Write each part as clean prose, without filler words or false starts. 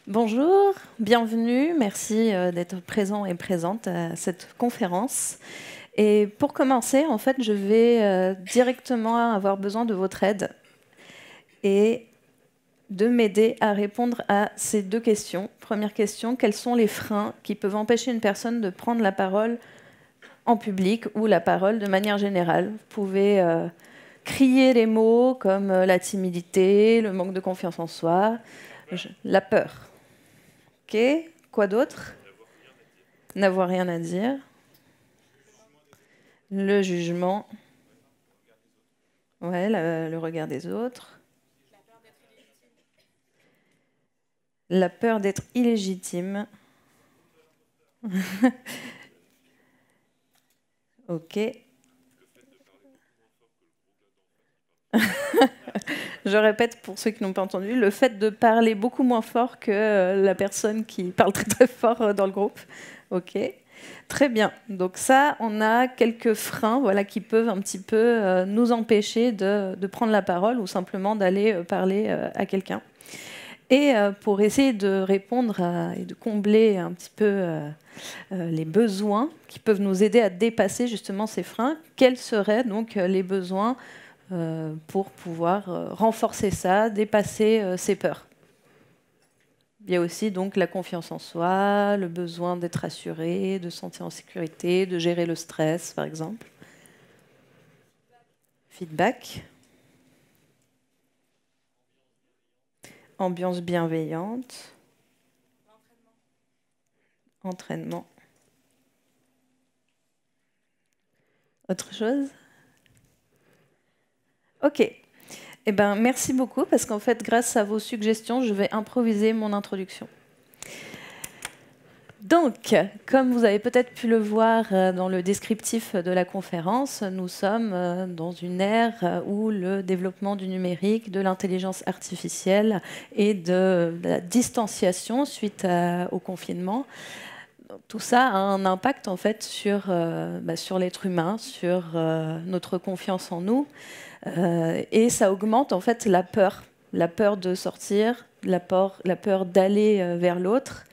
Bonjour, bienvenue, merci d'être présent et présente à cette conférence. Et pour commencer, en fait, je vais directement avoir besoin de votre aide et de m'aider à répondre à ces deux questions. Première question, quels sont les freins qui peuvent empêcher une personne de prendre la parole en public ou la parole de manière générale? Vous pouvez crier les mots comme la timidité, le manque de confiance en soi, la peur. Ok, quoi d'autre? N'avoir rien à dire. Le jugement. Ouais, le regard des autres. La peur d'être illégitime. Ok. Je répète pour ceux qui n'ont pas entendu, le fait de parler beaucoup moins fort que la personne qui parle très très fort dans le groupe. Ok. Très bien. Donc ça, on a quelques freins, voilà, qui peuvent un petit peu nous empêcher de prendre la parole ou simplement d'aller parler à quelqu'un. Et pour essayer de répondre et de combler un petit peu les besoins qui peuvent nous aider à dépasser justement ces freins, quels seraient donc les besoins pour pouvoir renforcer ça, dépasser ces peurs? Il y a aussi donc la confiance en soi, le besoin d'être assuré, de se sentir en sécurité, de gérer le stress, par exemple. Feedback. Ambiance bienveillante. Entraînement. Autre chose? Ok. Eh ben, merci beaucoup, parce qu'en fait, grâce à vos suggestions, je vais improviser mon introduction. Donc, comme vous avez peut-être pu le voir dans le descriptif de la conférence, nous sommes dans une ère où le développement du numérique, de l'intelligence artificielle et de la distanciation suite au confinement, tout ça a un impact en fait sur l'être humain, sur notre confiance en nous, et ça augmente en fait la peur de sortir, la peur d'aller vers l'autre.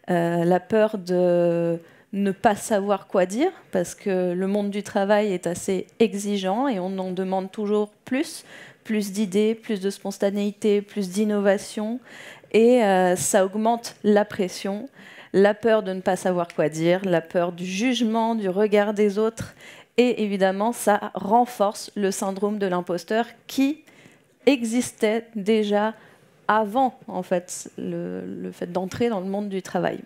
La peur de ne pas savoir quoi dire, parce que le monde du travail est assez exigeant et on en demande toujours plus d'idées, plus de spontanéité, plus d'innovation, et ça augmente la pression, la peur de ne pas savoir quoi dire, la peur du jugement, du regard des autres, et évidemment, ça renforce le syndrome de l'imposteur qui existait déjà avant en fait, le fait d'entrer dans le monde du travail.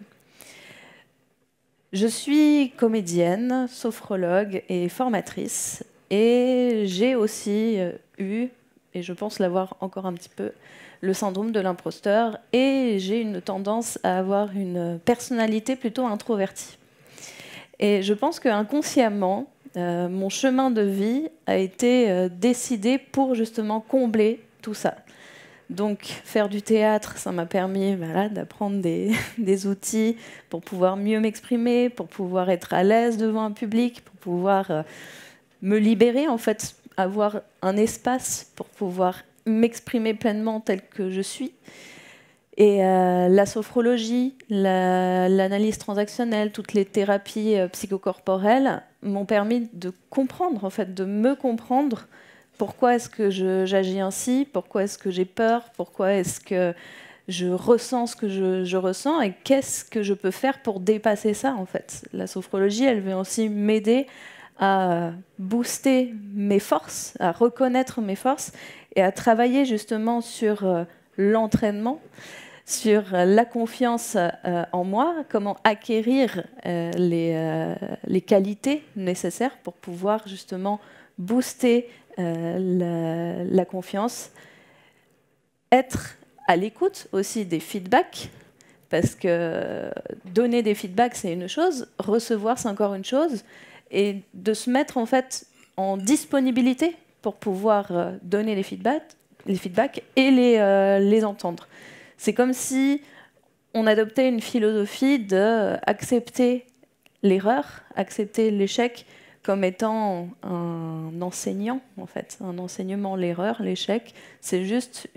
Je suis comédienne, sophrologue et formatrice, et j'ai aussi eu, et je pense l'avoir encore un petit peu, le syndrome de l'imposteur, et j'ai une tendance à avoir une personnalité plutôt introvertie. Et je pense qu'inconsciemment, mon chemin de vie a été décidé pour justement combler tout ça. Donc, faire du théâtre, ça m'a permis d'apprendre des outils pour pouvoir mieux m'exprimer, pour pouvoir être à l'aise devant un public, pour pouvoir me libérer, en fait, avoir un espace pour pouvoir m'exprimer pleinement tel que je suis. Et la sophrologie, l'analyse transactionnelle, toutes les thérapies psychocorporelles m'ont permis de comprendre, en fait, de me comprendre. Pourquoi est-ce que j'agis ainsi? Pourquoi est-ce que j'ai peur? Pourquoi est-ce que je ressens ce que je ressens? Et qu'est-ce que je peux faire pour dépasser ça, en fait? La sophrologie, elle vient aussi m'aider à booster mes forces, à reconnaître mes forces et à travailler justement sur l'entraînement, sur la confiance en moi, comment acquérir les qualités nécessaires pour pouvoir justement booster la confiance, être à l'écoute aussi des feedbacks, parce que donner des feedbacks, c'est une chose, recevoir, c'est encore une chose, et de se mettre en fait en disponibilité pour pouvoir donner les feedbacks et les entendre. C'est comme si on adoptait une philosophie d'accepter l'erreur, accepter l'échec comme étant un enseignant, en fait. Un enseignement, l'erreur, l'échec, c'est juste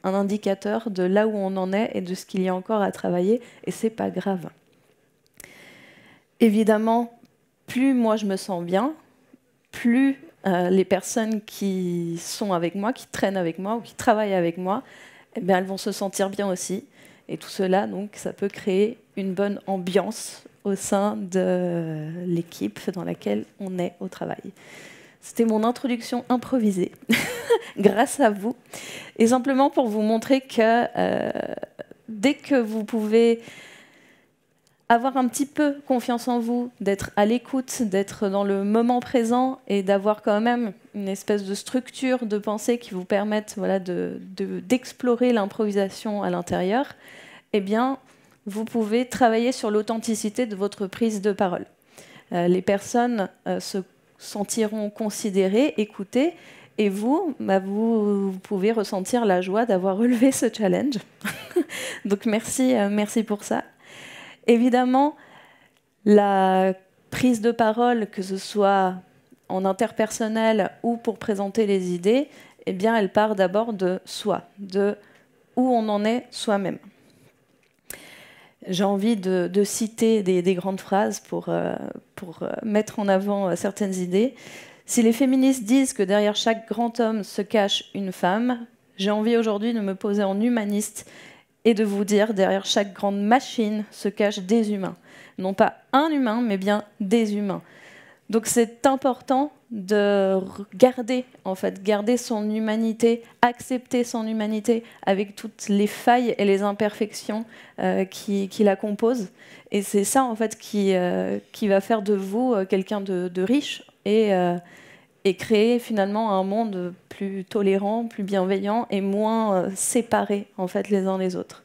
un indicateur de là où on en est et de ce qu'il y a encore à travailler, et c'est pas grave. Évidemment, plus moi je me sens bien, plus les personnes qui sont avec moi, qui traînent avec moi ou qui travaillent avec moi, eh bien, elles vont se sentir bien aussi. Et tout cela, donc, ça peut créer une bonne ambiance au sein de l'équipe dans laquelle on est au travail. C'était mon introduction improvisée, grâce à vous. Et simplement pour vous montrer que dès que vous pouvez avoir un petit peu confiance en vous, d'être à l'écoute, d'être dans le moment présent et d'avoir quand même une espèce de structure de pensée qui vous permette voilà, d'explorer l'improvisation à l'intérieur, eh bien, vous pouvez travailler sur l'authenticité de votre prise de parole. Les personnes se sentiront considérées, écoutées, et vous, vous pouvez ressentir la joie d'avoir relevé ce challenge. Donc merci pour ça. Évidemment, la prise de parole, que ce soit en interpersonnel ou pour présenter les idées, eh bien, elle part d'abord de soi, de où on en est soi-même. J'ai envie de citer des grandes phrases pour mettre en avant certaines idées. Si les féministes disent que derrière chaque grand homme se cache une femme, j'ai envie aujourd'hui de me poser en humaniste et de vous dire, derrière chaque grande machine se cachent des humains. Non pas un humain, mais bien des humains. Donc c'est important de garder son humanité, accepter son humanité avec toutes les failles et les imperfections qui la composent. Et c'est ça en fait qui va faire de vous quelqu'un de riche et créer finalement un monde plus tolérant, plus bienveillant et moins séparés en fait les uns les autres.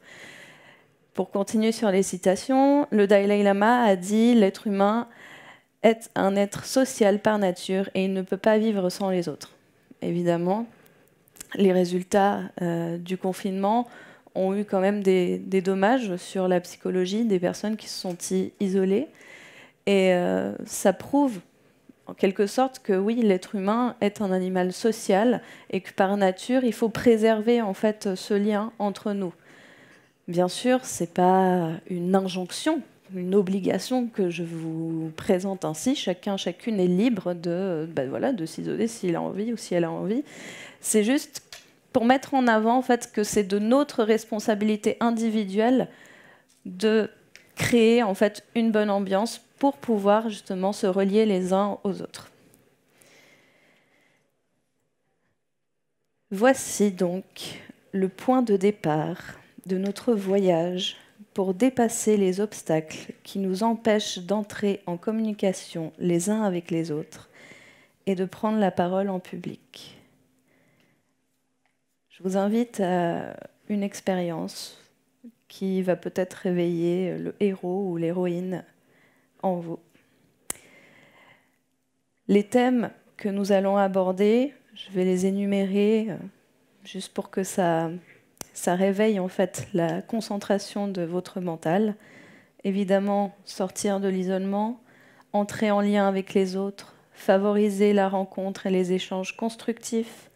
Pour continuer sur les citations, le Dalai Lama a dit « L'être humain est un être social par nature et il ne peut pas vivre sans les autres ». Évidemment, les résultats du confinement ont eu quand même des dommages sur la psychologie des personnes qui se sont isolées. Et ça prouve en quelque sorte que oui, l'être humain est un animal social et que par nature, il faut préserver en fait ce lien entre nous. Bien sûr, ce n'est pas une injonction, une obligation que je vous présente ainsi. Chacune est libre de s'isoler s'il a envie ou si elle a envie. C'est juste pour mettre en avant en fait, que c'est de notre responsabilité individuelle de créer en fait, une bonne ambiance pour pouvoir justement se relier les uns aux autres. Voici donc le point de départ de notre voyage pour dépasser les obstacles qui nous empêchent d'entrer en communication les uns avec les autres et de prendre la parole en public. Je vous invite à une expérience qui va peut-être réveiller le héros ou l'héroïne en vous. Les thèmes que nous allons aborder, je vais les énumérer juste pour que ça réveille en fait la concentration de votre mental. Évidemment, sortir de l'isolement, entrer en lien avec les autres, favoriser la rencontre et les échanges constructifs,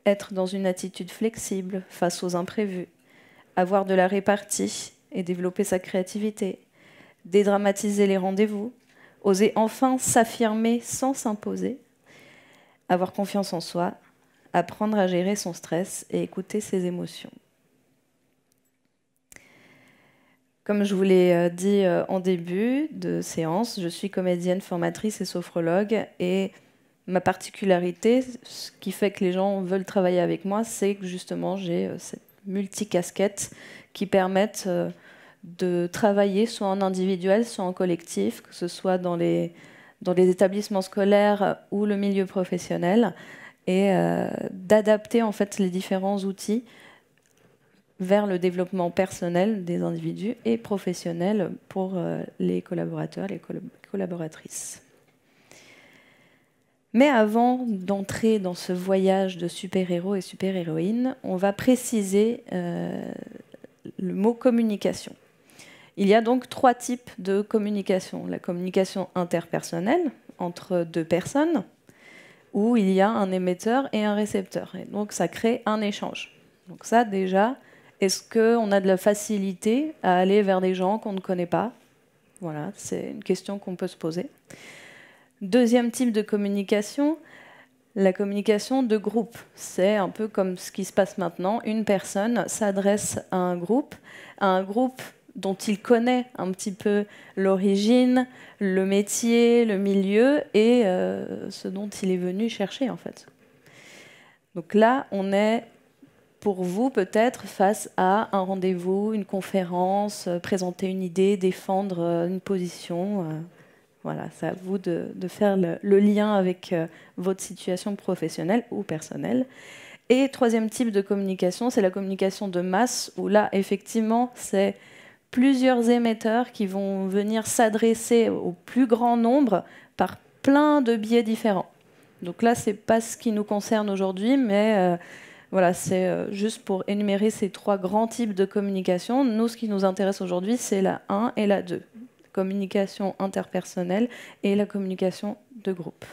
être dans une attitude flexible face aux imprévus, avoir de la répartie et développer sa créativité, dédramatiser les rendez-vous, oser enfin s'affirmer sans s'imposer, avoir confiance en soi, apprendre à gérer son stress et écouter ses émotions. Comme je vous l'ai dit en début de séance, je suis comédienne, formatrice et sophrologue et ma particularité, ce qui fait que les gens veulent travailler avec moi, c'est que justement j'ai cette multicasquette qui permettent de travailler soit en individuel, soit en collectif, que ce soit dans les établissements scolaires ou le milieu professionnel, et d'adapter en fait les différents outils vers le développement personnel des individus et professionnel pour les collaborateurs, les collaboratrices. Mais avant d'entrer dans ce voyage de super-héros et super-héroïnes, on va préciser le mot communication. Il y a donc 3 types de communication. La communication interpersonnelle, entre 2 personnes, où il y a un émetteur et un récepteur. Et donc ça crée un échange. Donc ça, déjà, est-ce qu'on a de la facilité à aller vers des gens qu'on ne connaît pas? Voilà, c'est une question qu'on peut se poser. Deuxième type de communication, la communication de groupe. C'est un peu comme ce qui se passe maintenant. Une personne s'adresse à un groupe dont il connaît un petit peu l'origine, le métier, le milieu et ce dont il est venu chercher en fait. Donc là, on est pour vous peut-être face à un rendez-vous, une conférence, présenter une idée, défendre une position. Voilà, c'est à vous de faire le lien avec votre situation professionnelle ou personnelle. Et troisième type de communication, c'est la communication de masse, où là, effectivement, c'est plusieurs émetteurs qui vont venir s'adresser au plus grand nombre par plein de biais différents. Donc là, ce n'est pas ce qui nous concerne aujourd'hui, mais voilà, c'est juste pour énumérer ces trois grands types de communication. Nous, ce qui nous intéresse aujourd'hui, c'est la 1 et la 2. Communication interpersonnelle et la communication de groupe.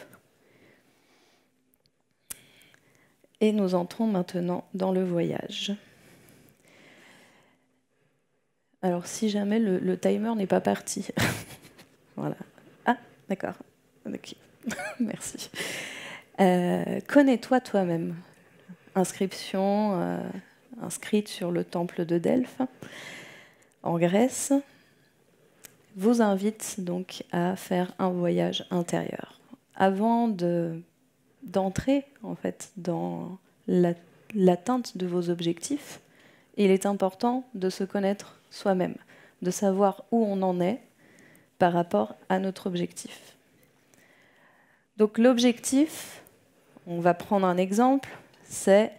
Et nous entrons maintenant dans le voyage. Alors, si jamais le timer n'est pas parti. Voilà. Ah, d'accord. Ok. Merci. Connais-toi toi-même. Inscription inscrite sur le temple de Delphes, en Grèce, vous invite donc à faire un voyage intérieur. Avant d'entrer en fait dans l'atteinte de vos objectifs, il est important de se connaître soi-même, de savoir où on en est par rapport à notre objectif. Donc l'objectif, on va prendre un exemple, c'est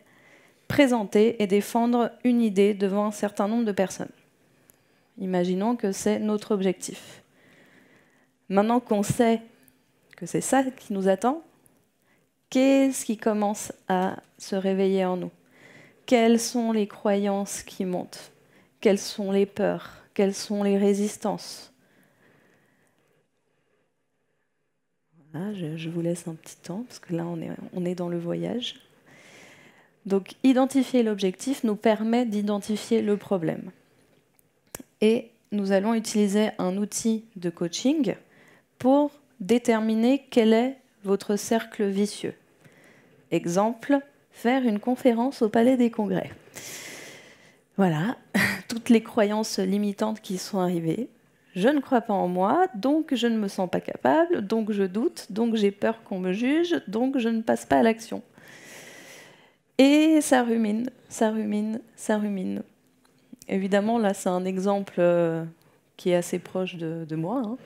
présenter et défendre une idée devant un certain nombre de personnes. Imaginons que c'est notre objectif. Maintenant qu'on sait que c'est ça qui nous attend, qu'est-ce qui commence à se réveiller en nous? Quelles sont les croyances qui montent? Quelles sont les peurs? Quelles sont les résistances? Voilà, je vous laisse un petit temps, parce que là, on est dans le voyage. Donc, identifier l'objectif nous permet d'identifier le problème. Et nous allons utiliser un outil de coaching pour déterminer quel est votre cercle vicieux. Exemple, faire une conférence au Palais des Congrès. Voilà, toutes les croyances limitantes qui sont arrivées. Je ne crois pas en moi, donc je ne me sens pas capable, donc je doute, donc j'ai peur qu'on me juge, donc je ne passe pas à l'action. Et ça rumine, ça rumine, ça rumine. Évidemment, là, c'est un exemple qui est assez proche de moi. Hein.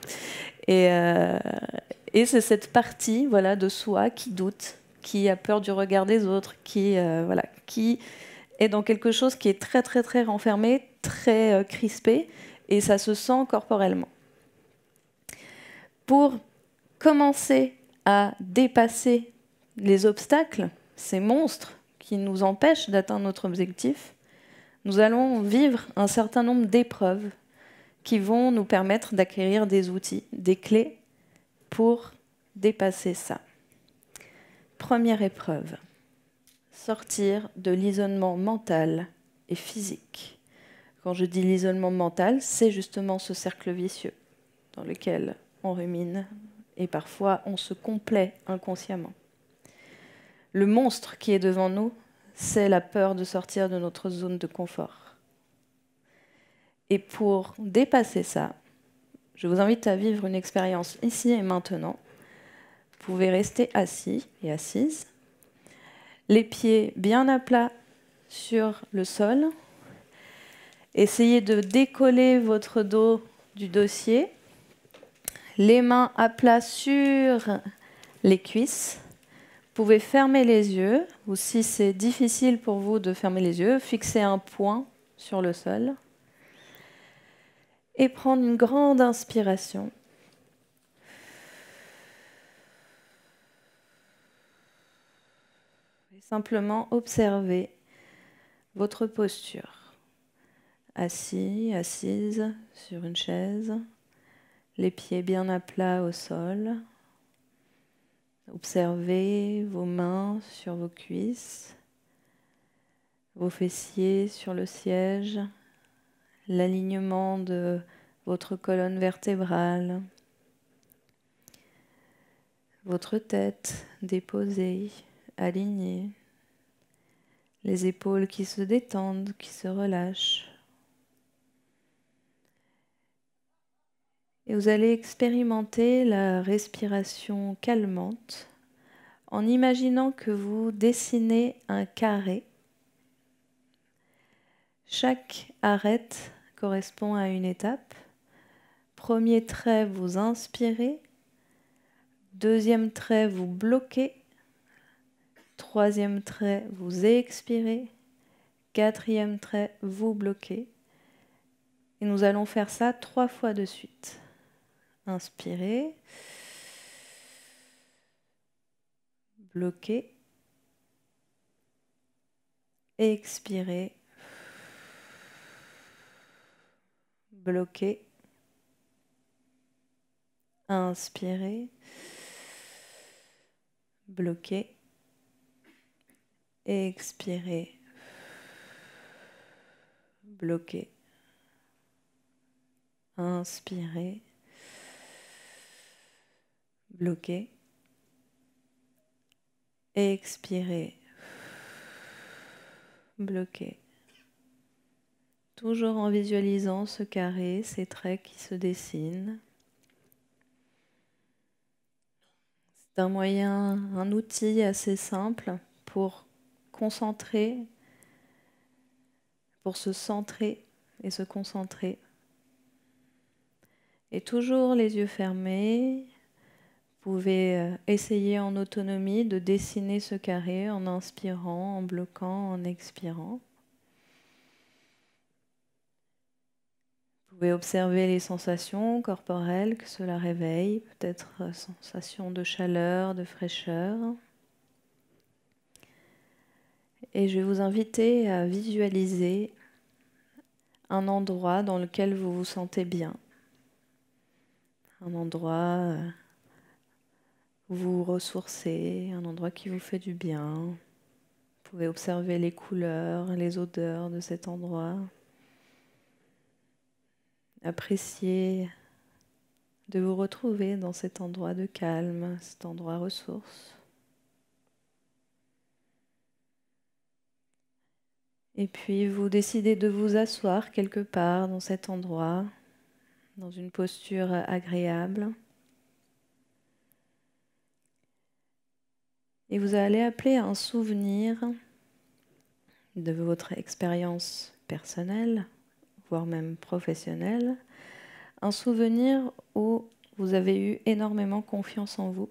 Et c'est cette partie voilà, de soi qui doute, qui a peur du regard des autres, qui est dans quelque chose qui est très, très, très renfermé, très crispé, et ça se sent corporellement. Pour commencer à dépasser les obstacles, ces monstres qui nous empêchent d'atteindre notre objectif, nous allons vivre un certain nombre d'épreuves qui vont nous permettre d'acquérir des outils, des clés pour dépasser ça. Première épreuve, sortir de l'isolement mental et physique. Quand je dis l'isolement mental, c'est justement ce cercle vicieux dans lequel on rumine et parfois on se complaît inconsciemment. Le monstre qui est devant nous, c'est la peur de sortir de notre zone de confort. Et pour dépasser ça, je vous invite à vivre une expérience ici et maintenant. Vous pouvez rester assis et assise, les pieds bien à plat sur le sol. Essayez de décoller votre dos du dossier, les mains à plat sur les cuisses. Vous pouvez fermer les yeux, ou si c'est difficile pour vous de fermer les yeux, fixer un point sur le sol et prendre une grande inspiration. Et simplement observer votre posture. Assis, assise sur une chaise, les pieds bien à plat au sol. Observez vos mains sur vos cuisses, vos fessiers sur le siège, l'alignement de votre colonne vertébrale, votre tête déposée, alignée, les épaules qui se détendent, qui se relâchent. Et vous allez expérimenter la respiration calmante en imaginant que vous dessinez un carré. Chaque arête correspond à une étape. Premier trait, vous inspirez. Deuxième trait, vous bloquez. Troisième trait, vous expirez. Quatrième trait, vous bloquez. Et nous allons faire ça 3 fois de suite. Inspirez. Bloquez. Expirez. Bloquez. Inspirez. Bloquez. Expirez. Bloquez. Inspirez. Bloquez. Expirez. Bloquez. Toujours en visualisant ce carré, ces traits qui se dessinent. C'est un moyen, un outil assez simple pour concentrer, pour se centrer et se concentrer. Et toujours les yeux fermés, vous pouvez essayer en autonomie de dessiner ce carré en inspirant, en bloquant, en expirant. Vous pouvez observer les sensations corporelles que cela réveille, peut-être sensation de chaleur, de fraîcheur. Et je vais vous inviter à visualiser un endroit dans lequel vous vous sentez bien. Un endroit où vous vous ressourcez, un endroit qui vous fait du bien. Vous pouvez observer les couleurs, les odeurs de cet endroit. Apprécier de vous retrouver dans cet endroit de calme, cet endroit ressource. Et puis vous décidez de vous asseoir quelque part dans cet endroit, dans une posture agréable. Et vous allez appeler un souvenir de votre expérience personnelle, voire même professionnelle, un souvenir où vous avez eu énormément confiance en vous,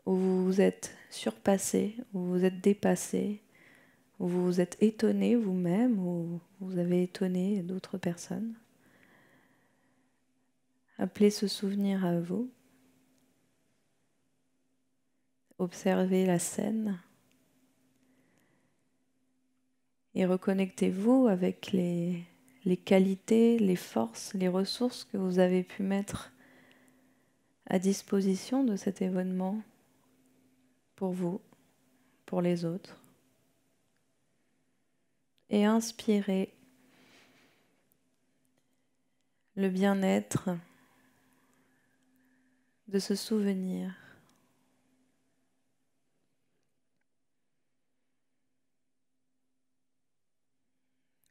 où vous vous êtes surpassé, où vous vous êtes dépassé, où vous vous êtes étonné vous-même, où vous avez étonné d'autres personnes. Appelez ce souvenir à vous. Observez la scène et reconnectez-vous avec les qualités, les forces, les ressources que vous avez pu mettre à disposition de cet événement pour vous, pour les autres. Et inspirez le bien-être de ce souvenir.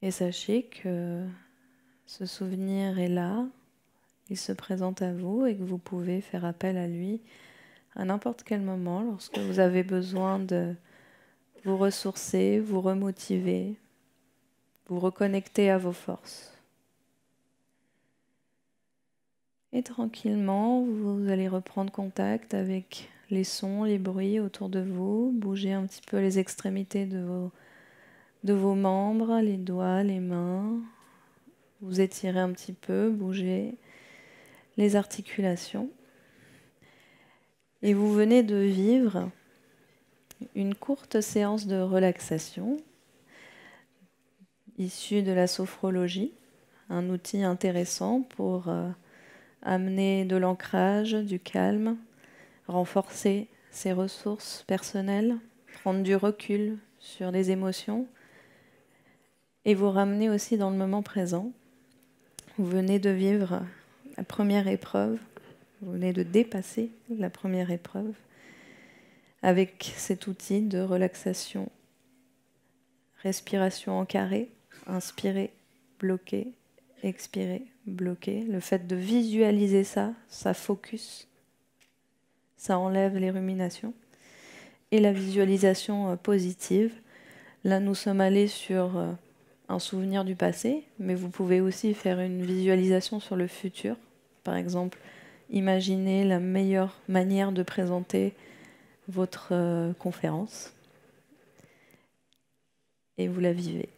Et sachez que ce souvenir est là, il se présente à vous et que vous pouvez faire appel à lui à n'importe quel moment lorsque vous avez besoin de vous ressourcer, vous remotiver, vous reconnecter à vos forces. Et tranquillement, vous allez reprendre contact avec les sons, les bruits autour de vous, bouger un petit peu les extrémités de vos membres, les doigts, les mains. Vous étirez un petit peu, bougez les articulations. Et vous venez de vivre une courte séance de relaxation issue de la sophrologie, un outil intéressant pour amener de l'ancrage, du calme, renforcer ses ressources personnelles, prendre du recul sur les émotions, et vous ramener aussi dans le moment présent. Vous venez de vivre la première épreuve, vous venez de dépasser la première épreuve avec cet outil de relaxation, respiration en carré, inspirer, bloquer, expirer, bloquer. Le fait de visualiser ça, ça focus, ça enlève les ruminations. Et la visualisation positive, là nous sommes allés sur un souvenir du passé, mais vous pouvez aussi faire une visualisation sur le futur. Par exemple, imaginez la meilleure manière de présenter votre conférence et vous la vivez.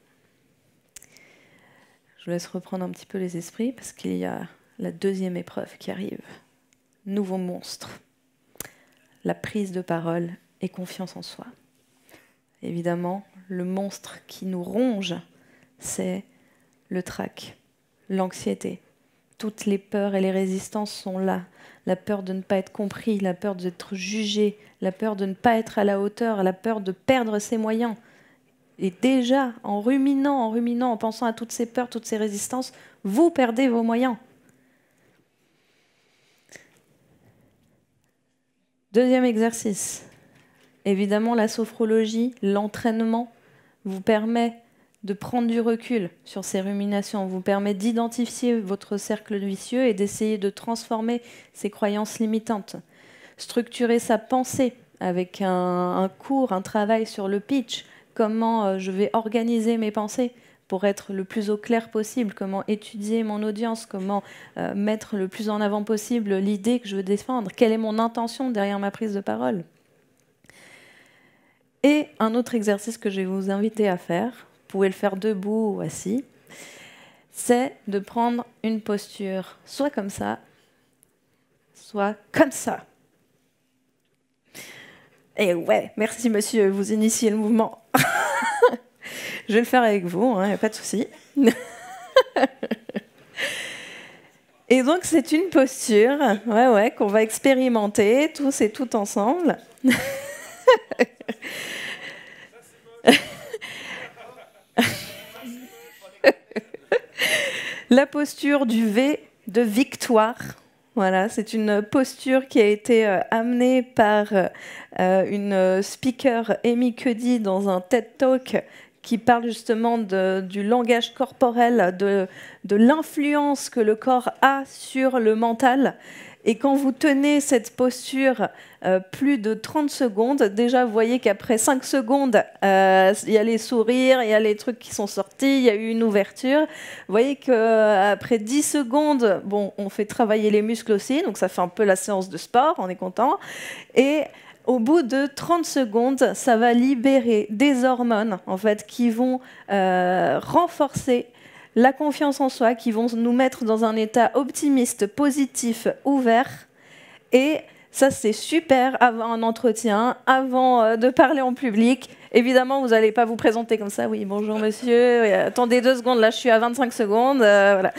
Je vous laisse reprendre un petit peu les esprits parce qu'il y a la deuxième épreuve qui arrive. Nouveau monstre. La prise de parole et confiance en soi. Évidemment, le monstre qui nous ronge, c'est le trac, l'anxiété. Toutes les peurs et les résistances sont là. La peur de ne pas être compris, la peur d'être jugé, la peur de ne pas être à la hauteur, la peur de perdre ses moyens. Et déjà, en ruminant, en pensant à toutes ces peurs, toutes ces résistances, vous perdez vos moyens. Deuxième exercice. Évidemment, la sophrologie, l'entraînement vous permet de prendre du recul sur ces ruminations, vous permet d'identifier votre cercle vicieux et d'essayer de transformer ces croyances limitantes. Structurer sa pensée avec un cours, un travail sur le pitch, comment je vais organiser mes pensées pour être le plus au clair possible, comment étudier mon audience, comment mettre le plus en avant possible l'idée que je veux défendre, quelle est mon intention derrière ma prise de parole. Et un autre exercice que je vais vous inviter à faire, vous pouvez le faire debout ou assis, c'est de prendre une posture soit comme ça, soit comme ça. Et ouais, merci monsieur, vous initiez le mouvement. Je vais le faire avec vous, il n'y a pas de souci. Et donc c'est une posture qu'on va expérimenter tous et toutes ensemble. La posture du V de victoire. Voilà, c'est une posture qui a été amenée par une speaker, Amy Cuddy, dans un TED Talk qui parle justement du langage corporel, de l'influence que le corps a sur le mental. Et quand vous tenez cette posture plus de 30 secondes, déjà vous voyez qu'après 5 secondes, il y a les sourires, il y a les trucs qui sont sortis, il y a eu une ouverture. Vous voyez qu'après 10 secondes, bon, on fait travailler les muscles aussi, donc ça fait un peu la séance de sport, on est content. Et au bout de 30 secondes, ça va libérer des hormones en fait, qui vont renforcer la confiance en soi, qui vont nous mettre dans un état optimiste, positif, ouvert. Et ça, c'est super avant un entretien, avant de parler en public. Évidemment, vous n'allez pas vous présenter comme ça. Oui, bonjour monsieur, attendez 2 secondes, là je suis à 25 secondes. Voilà.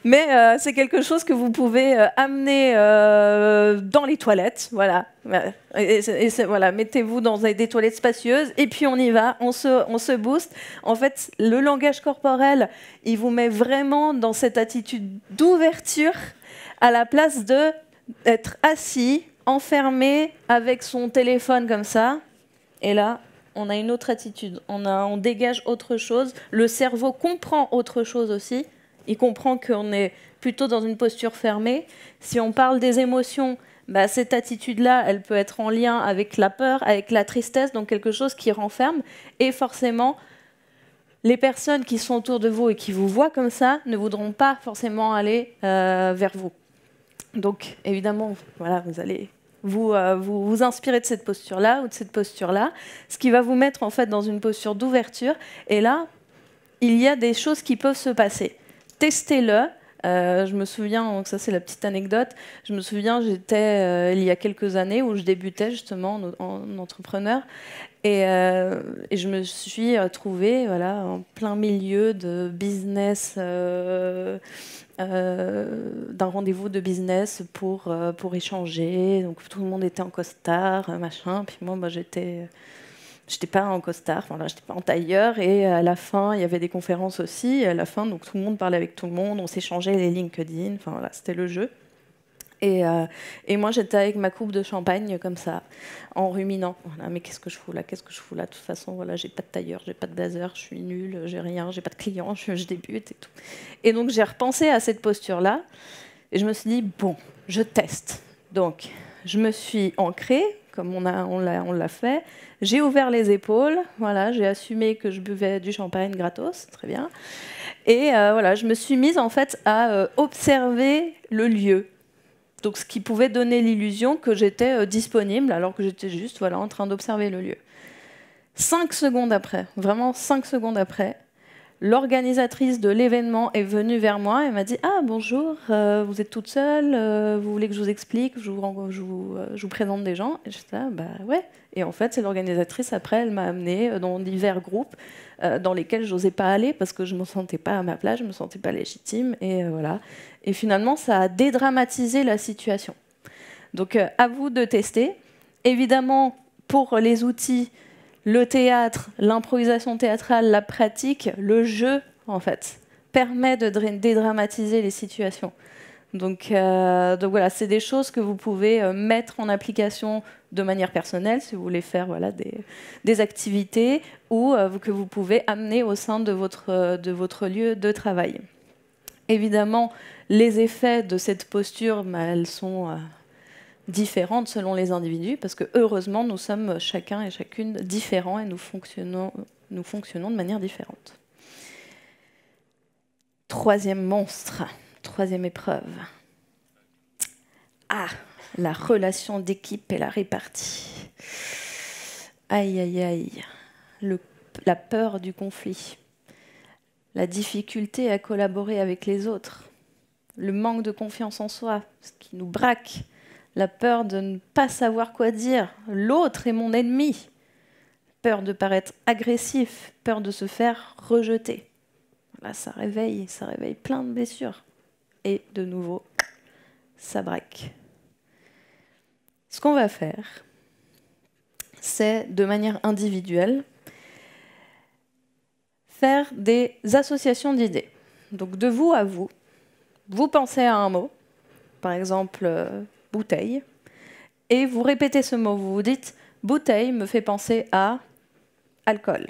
Mais c'est quelque chose que vous pouvez amener dans les toilettes. Voilà. Voilà. Mettez-vous dans des toilettes spacieuses et puis on y va, on se booste. En fait, le langage corporel, il vous met vraiment dans cette attitude d'ouverture à la place d'être assis, enfermé avec son téléphone comme ça. Et là, on a une autre attitude, on dégage autre chose. Le cerveau comprend autre chose aussi. Il comprend qu'on est plutôt dans une posture fermée. Si on parle des émotions, bah, cette attitude-là, elle peut être en lien avec la peur, avec la tristesse, donc quelque chose qui renferme. Et forcément, les personnes qui sont autour de vous et qui vous voient comme ça ne voudront pas forcément aller vers vous. Donc, évidemment, voilà, vous allez vous inspirer de cette posture-là ou de cette posture-là, ce qui va vous mettre en fait dans une posture d'ouverture. Et là, il y a des choses qui peuvent se passer. Testez-le. Je me souviens, donc ça c'est la petite anecdote, je me souviens, j'étais il y a quelques années où je débutais justement en entrepreneur et je me suis trouvée voilà, en plein milieu de business, d'un rendez-vous de business pour échanger. Donc tout le monde était en costard, machin, puis moi j'étais J'étais pas en costard, enfin, là, j'étais pas en tailleur, et à la fin, il y avait des conférences aussi. Et à la fin, donc tout le monde parlait avec tout le monde, on s'échangeait les LinkedIn, enfin voilà, c'était le jeu. Et moi, j'étais avec ma coupe de champagne comme ça, en ruminant. Voilà, mais qu'est-ce que je fous là? Qu'est-ce que je fous là? De toute façon, voilà, j'ai pas de tailleur, j'ai pas de blazer, je suis nulle, j'ai rien, j'ai pas de clients, je débute et tout. Et donc, j'ai repensé à cette posture-là, et je me suis dit, bon, je teste. Donc, je me suis ancrée, comme on l'a fait. J'ai ouvert les épaules, voilà, j'ai assumé que je buvais du champagne gratos, très bien. Et voilà, je me suis mise en fait à observer le lieu. Donc, ce qui pouvait donner l'illusion que j'étais disponible, alors que j'étais juste voilà, en train d'observer le lieu. 5 secondes après, vraiment 5 secondes après, l'organisatrice de l'événement est venue vers moi et m'a dit « Ah, bonjour, vous êtes toute seule, vous voulez que je vous explique, je vous présente des gens ?» Et j'étais là, bah ouais. Et en fait, c'est l'organisatrice, après, elle m'a amenée dans divers groupes dans lesquels je n'osais pas aller parce que je ne me sentais pas à ma place, je ne me sentais pas légitime. Et voilà. Et finalement, ça a dédramatisé la situation. Donc, à vous de tester. Évidemment, pour les outils, le théâtre, l'improvisation théâtrale, la pratique, le jeu, en fait, permet de dédramatiser les situations. Donc voilà, c'est des choses que vous pouvez mettre en application de manière personnelle, si vous voulez faire voilà, des activités, ou que vous pouvez amener au sein de votre lieu de travail. Évidemment, les effets de cette posture, elles sont différentes selon les individus, parce que heureusement, nous sommes chacun et chacune différents et nous fonctionnons de manière différente. Troisième monstre, troisième épreuve. Ah, la relation d'équipe et la répartie. Aïe, aïe, aïe. La peur du conflit. La difficulté à collaborer avec les autres. Le manque de confiance en soi, ce qui nous braque. La peur de ne pas savoir quoi dire. L'autre est mon ennemi. Peur de paraître agressif. Peur de se faire rejeter. Là, ça réveille plein de blessures. Et de nouveau, ça braque. Ce qu'on va faire, c'est de manière individuelle, faire des associations d'idées. Donc de vous à vous, vous pensez à un mot, par exemple bouteille, et vous répétez ce mot. Vous vous dites bouteille me fait penser à alcool.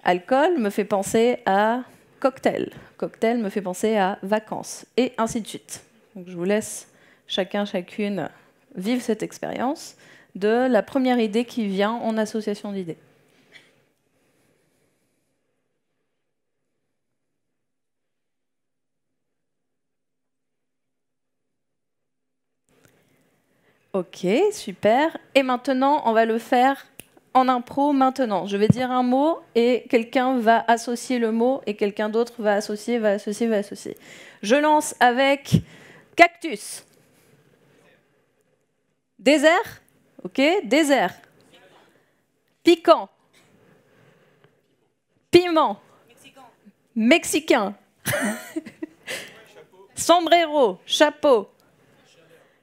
Alcool me fait penser à cocktail. Cocktail me fait penser à vacances, et ainsi de suite. Donc je vous laisse chacun, chacune vivre cette expérience de la première idée qui vient en association d'idées. Ok, super. Et maintenant, on va le faire en impro maintenant. Je vais dire un mot et quelqu'un va associer le mot et quelqu'un d'autre va associer. Je lance avec cactus. Désert. Ok, désert. Piquant. Piment. Mexicain. Sombrero. Chapeau.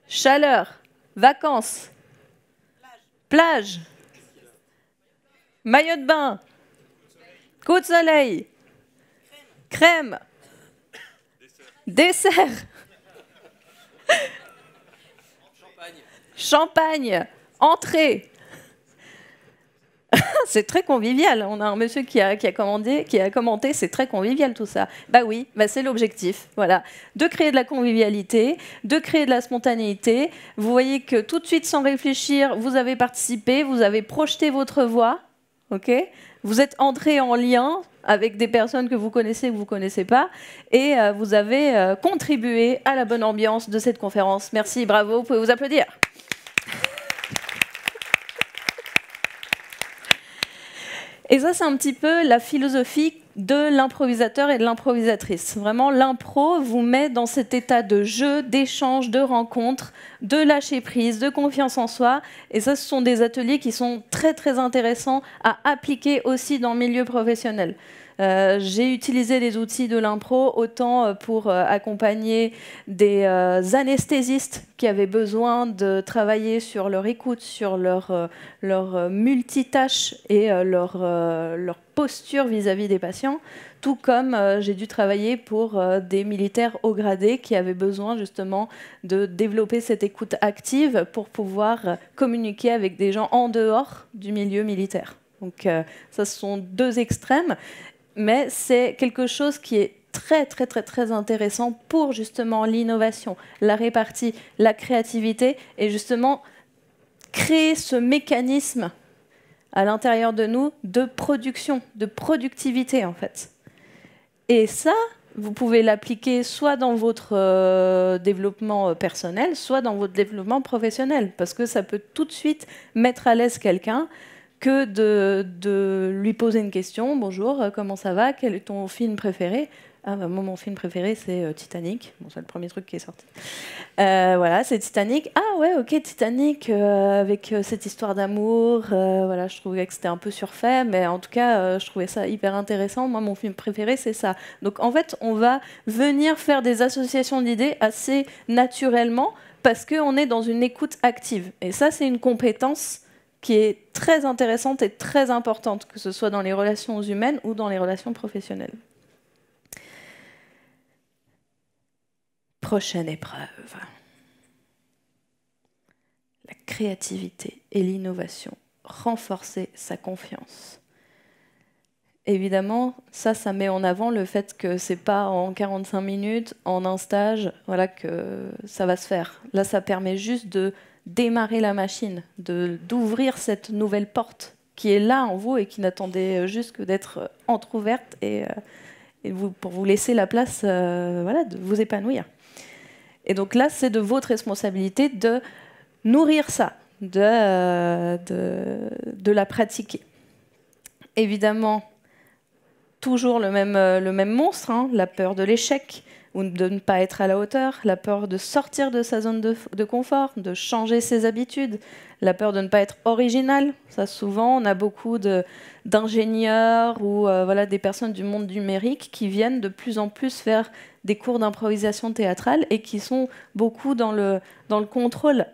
Chaleur. Vacances. Plage. Maillot de bain. Coup de soleil. Crème. Dessert. Champagne. Entrée. C'est très convivial. On a un monsieur qui a commenté, c'est très convivial tout ça. Bah oui, bah c'est l'objectif. Voilà, de créer de la convivialité, de créer de la spontanéité. Vous voyez que tout de suite, sans réfléchir, vous avez participé, vous avez projeté votre voix. Ok, vous êtes entré en lien avec des personnes que vous connaissez ou que vous ne connaissez pas, et vous avez contribué à la bonne ambiance de cette conférence. Merci, bravo, vous pouvez vous applaudir. Et ça, c'est un petit peu la philosophie de l'improvisateur et de l'improvisatrice. Vraiment, l'impro vous met dans cet état de jeu, d'échange, de rencontre, de lâcher prise, de confiance en soi. Et ça, ce sont des ateliers qui sont très, très intéressants à appliquer aussi dans le milieu professionnel. J'ai utilisé les outils de l'impro autant pour accompagner des anesthésistes qui avaient besoin de travailler sur leur écoute, sur leur multitâche et leur posture vis-à-vis des patients, tout comme j'ai dû travailler pour des militaires haut gradés qui avaient besoin justement de développer cette écoute active pour pouvoir communiquer avec des gens en dehors du milieu militaire. Donc ça, ce sont deux extrêmes, mais c'est quelque chose qui est très, très, très, très intéressant pour justement l'innovation, la répartie, la créativité, et justement créer ce mécanisme à l'intérieur de nous de production, de productivité en fait. Et ça, vous pouvez l'appliquer soit dans votre développement personnel, soit dans votre développement professionnel, parce que ça peut tout de suite mettre à l'aise quelqu'un que de lui poser une question. Bonjour, comment ça va? Quel est ton film préféré? Ah, bah, moi, mon film préféré, c'est Titanic. Bon, c'est le premier truc qui est sorti. Voilà, c'est Titanic. Ah ouais, ok, Titanic, avec cette histoire d'amour. Voilà, je trouvais que c'était un peu surfait, mais en tout cas, je trouvais ça hyper intéressant. Moi, mon film préféré, c'est ça. Donc, en fait, on va venir faire des associations d'idées assez naturellement parce qu'on est dans une écoute active. Et ça, c'est une compétence qui est très intéressante et très importante, que ce soit dans les relations humaines ou dans les relations professionnelles. Prochaine épreuve. La créativité et l'innovation. Renforcer sa confiance. Évidemment, ça met en avant le fait que c'est pas en 45 minutes, en un stage, voilà, que ça va se faire. Là, ça permet juste de démarrer la machine, d'ouvrir cette nouvelle porte qui est là en vous et qui n'attendait juste que d'être entrouverte et pour vous laisser la place voilà, de vous épanouir. Et donc là, c'est de votre responsabilité de nourrir ça, de la pratiquer. Évidemment, toujours le même monstre, hein, la peur de l'échec, ou de ne pas être à la hauteur, la peur de sortir de sa zone de confort, de changer ses habitudes, la peur de ne pas être original. Ça, souvent, on a beaucoup d'ingénieurs ou voilà, des personnes du monde numérique qui viennent de plus en plus faire des cours d'improvisation théâtrale et qui sont beaucoup dans le contrôle,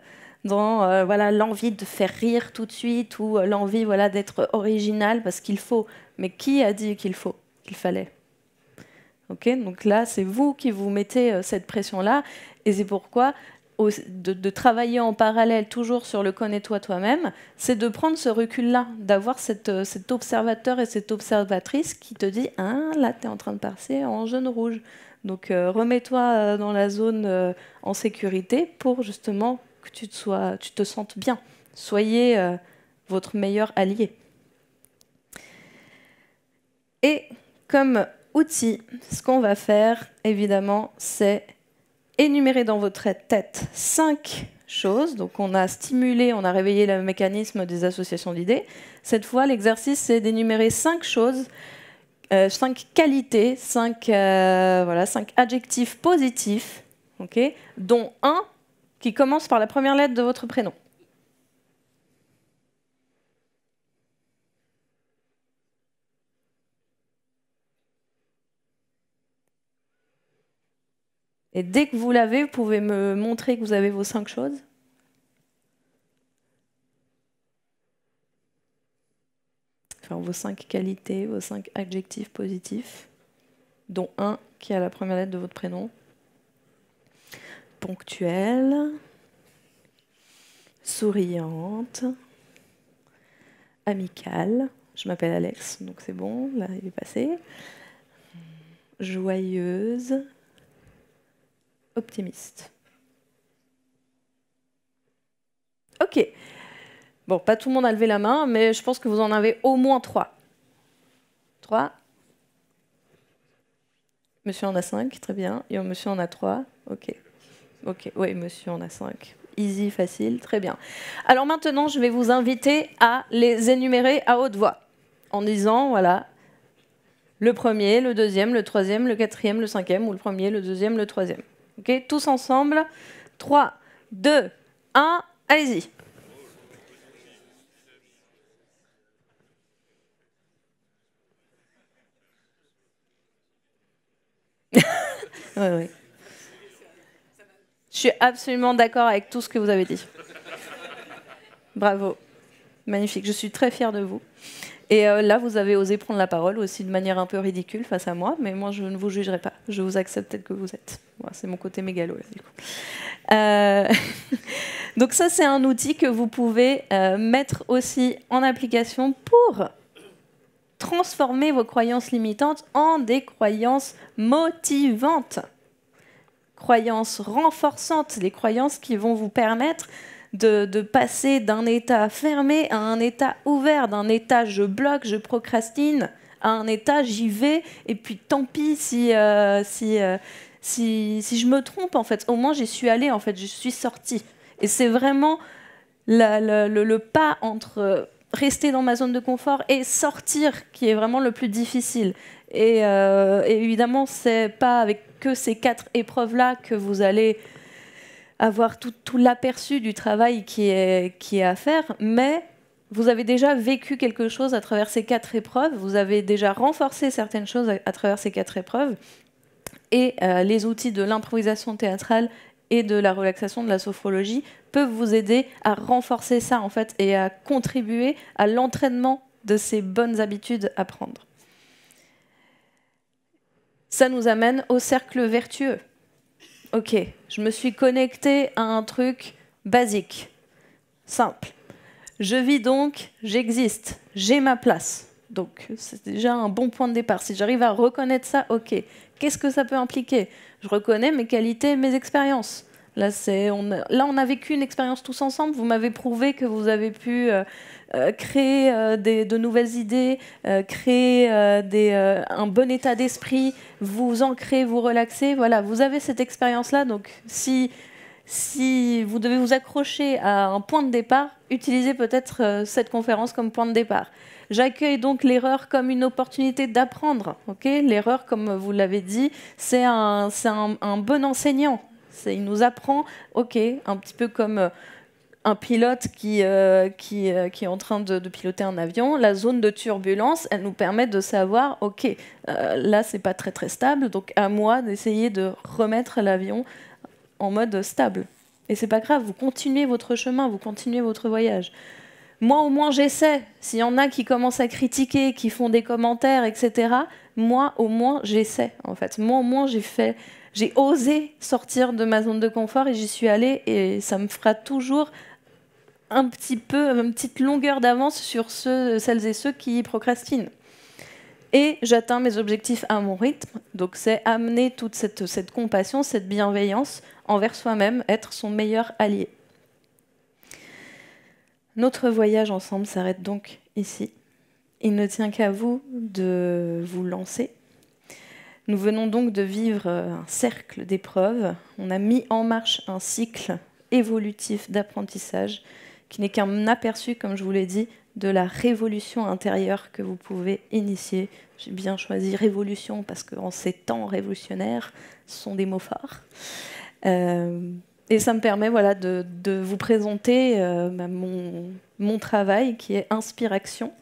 dans voilà, l'envie de faire rire tout de suite ou l'envie voilà, d'être original parce qu'il faut. Mais qui a dit qu'il fallait? Okay, donc là, c'est vous qui vous mettez cette pression-là, et c'est pourquoi de travailler en parallèle toujours sur le connais-toi toi-même, c'est de prendre ce recul-là, d'avoir cet observateur et cette observatrice qui te dit « Ah, là, tu es en train de passer en jaune rouge. Donc remets-toi dans la zone en sécurité pour justement que tu te sentes bien. Soyez votre meilleur allié. » Et comme outil, ce qu'on va faire, évidemment, c'est énumérer dans votre tête 5 choses. Donc on a stimulé, on a réveillé le mécanisme des associations d'idées. Cette fois, l'exercice, c'est d'énumérer 5 choses, 5 qualités, 5 adjectifs positifs, okay, dont un qui commence par la première lettre de votre prénom. Et dès que vous l'avez, vous pouvez me montrer que vous avez vos 5 choses. Enfin, vos 5 qualités, vos 5 adjectifs positifs, dont un qui a la première lettre de votre prénom. Ponctuelle, souriante, amicale. Je m'appelle Alex, donc c'est bon, là il est passé. Joyeuse, optimiste. Ok. Bon, pas tout le monde a levé la main, mais je pense que vous en avez au moins 3. 3. Monsieur en a 5, très bien. Et monsieur en a 3. Ok. Ok, oui, monsieur en a 5. Easy, facile, très bien. Alors maintenant, je vais vous inviter à les énumérer à haute voix, en disant, voilà, le premier, le deuxième, le troisième, le quatrième, le cinquième, ou le premier, le deuxième, le troisième. Ok, tous ensemble. 3, 2, 1, allez-y. Oui, oui. Je suis absolument d'accord avec tout ce que vous avez dit. Bravo. Magnifique. Je suis très fière de vous. Et là, vous avez osé prendre la parole aussi de manière un peu ridicule face à moi, mais moi, je ne vous jugerai pas. Je vous accepte tel que vous êtes. Voilà, c'est mon côté mégalo, là, du coup. Donc ça, c'est un outil que vous pouvez mettre aussi en application pour transformer vos croyances limitantes en des croyances motivantes, croyances renforçantes, des croyances qui vont vous permettre de passer d'un état fermé à un état ouvert, d'un état je bloque, je procrastine, à un état j'y vais, et puis tant pis si je me trompe, en fait. Au moins j'y suis allée, en fait, je suis sortie. Et c'est vraiment le pas entre rester dans ma zone de confort et sortir qui est vraiment le plus difficile. Et évidemment, c'est pas avec que ces 4 épreuves-là que vous allez avoir tout l'aperçu du travail qui est à faire, mais vous avez déjà vécu quelque chose à travers ces 4 épreuves, vous avez déjà renforcé certaines choses à travers ces 4 épreuves, et les outils de l'improvisation théâtrale et de la relaxation de la sophrologie peuvent vous aider à renforcer ça, en fait, et à contribuer à l'entraînement de ces bonnes habitudes à prendre. Ça nous amène au cercle vertueux. Ok, je me suis connectée à un truc basique, simple. Je vis donc, j'existe, j'ai ma place. Donc c'est déjà un bon point de départ. Si j'arrive à reconnaître ça, ok. Qu'est-ce que ça peut impliquer? Je reconnais mes qualités, mes expériences. Là, on a vécu une expérience tous ensemble. Vous m'avez prouvé que vous avez pu créer de nouvelles idées, créer un bon état d'esprit, vous ancrer, vous relaxer. Voilà, vous avez cette expérience-là. Donc, si vous devez vous accrocher à un point de départ, utilisez peut-être cette conférence comme point de départ. J'accueille donc l'erreur comme une opportunité d'apprendre. Okay, l'erreur, comme vous l'avez dit, c'est un bon enseignant. Il nous apprend, ok, un petit peu comme un pilote qui est en train de piloter un avion. La zone de turbulence, elle nous permet de savoir, ok, là, c'est pas très très stable, donc à moi d'essayer de remettre l'avion en mode stable. Et c'est pas grave, vous continuez votre chemin, vous continuez votre voyage. Moi, au moins, j'essaie. S'il y en a qui commencent à critiquer, qui font des commentaires, etc., moi, au moins, j'essaie, en fait. Moi, au moins, j'ai osé sortir de ma zone de confort et j'y suis allée, et ça me fera toujours une petite longueur d'avance sur celles et ceux qui procrastinent. Et j'atteins mes objectifs à mon rythme. Donc c'est amener toute cette compassion, cette bienveillance envers soi-même, être son meilleur allié. Notre voyage ensemble s'arrête donc ici. Il ne tient qu'à vous de vous lancer. Nous venons donc de vivre un cercle d'épreuves. On a mis en marche un cycle évolutif d'apprentissage qui n'est qu'un aperçu, comme je vous l'ai dit, de la révolution intérieure que vous pouvez initier. J'ai bien choisi révolution parce qu'en ces temps révolutionnaires, ce sont des mots forts. Et ça me permet de vous présenter mon travail qui est Inspiration.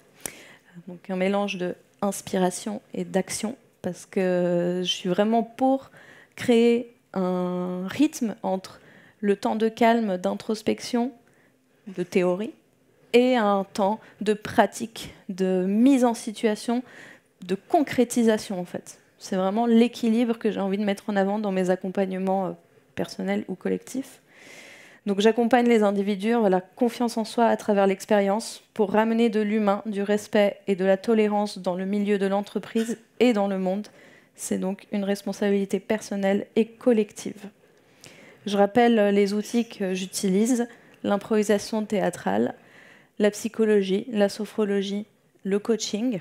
Donc un mélange de inspiration et d'action, parce que je suis vraiment pour créer un rythme entre le temps de calme, d'introspection, de théorie, et un temps de pratique, de mise en situation, de concrétisation, en fait. C'est vraiment l'équilibre que j'ai envie de mettre en avant dans mes accompagnements personnels ou collectifs. Donc j'accompagne les individus vers la confiance en soi à travers l'expérience pour ramener de l'humain, du respect et de la tolérance dans le milieu de l'entreprise et dans le monde. C'est donc une responsabilité personnelle et collective. Je rappelle les outils que j'utilise: l'improvisation théâtrale, la psychologie, la sophrologie, le coaching,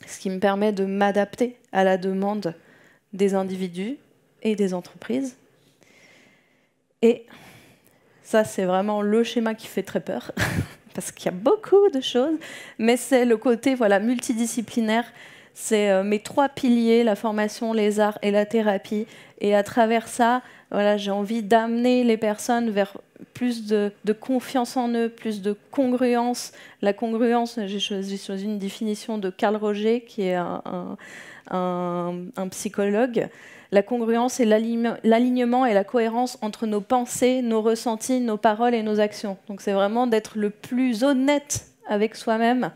ce qui me permet de m'adapter à la demande des individus et des entreprises. Et ça, c'est vraiment le schéma qui fait très peur, parce qu'il y a beaucoup de choses, mais c'est le côté multidisciplinaire. C'est mes 3 piliers, la formation, les arts et la thérapie. Et à travers ça, j'ai envie d'amener les personnes vers plus de confiance en eux, plus de congruence. La congruence, j'ai choisi une définition de Carl Roger, qui est un psychologue. la congruence et l'alignement et la cohérence entre nos pensées, nos ressentis, nos paroles et nos actions. Donc c'est vraiment d'être le plus honnête avec soi-même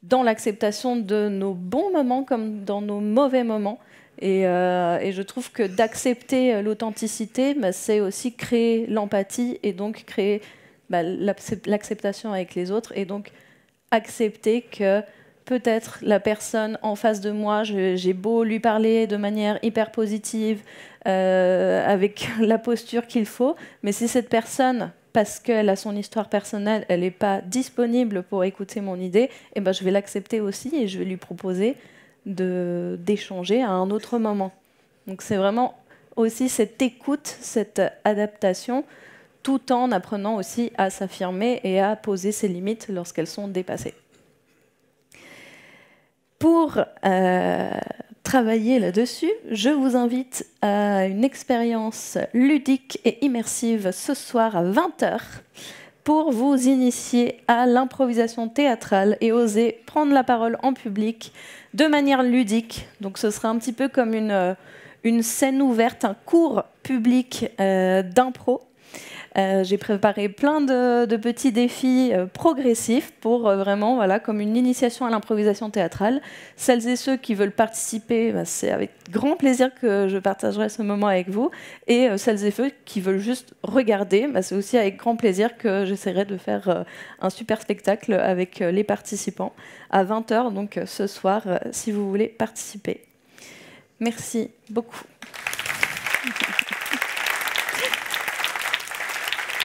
dans l'acceptation de nos bons moments comme dans nos mauvais moments. Et je trouve que d'accepter l'authenticité, c'est aussi créer l'empathie et donc créer l'acceptation avec les autres et donc accepter que peut-être la personne en face de moi, j'ai beau lui parler de manière hyper positive, avec la posture qu'il faut, mais si cette personne, parce qu'elle a son histoire personnelle, elle n'est pas disponible pour écouter mon idée, eh ben, je vais l'accepter aussi et je vais lui proposer d'échanger à un autre moment. Donc c'est vraiment aussi cette écoute, cette adaptation, tout en apprenant aussi à s'affirmer et à poser ses limites lorsqu'elles sont dépassées. Pour travailler là-dessus, je vous invite à une expérience ludique et immersive ce soir à 20h pour vous initier à l'improvisation théâtrale et oser prendre la parole en public de manière ludique. Donc ce sera un petit peu comme une scène ouverte, un cours public d'impro. J'ai préparé plein de petits défis progressifs pour vraiment, voilà, comme une initiation à l'improvisation théâtrale. Celles et ceux qui veulent participer, c'est avec grand plaisir que je partagerai ce moment avec vous. Et celles et ceux qui veulent juste regarder, c'est aussi avec grand plaisir que j'essaierai de faire un super spectacle avec les participants à 20h, donc ce soir, si vous voulez participer. Merci beaucoup.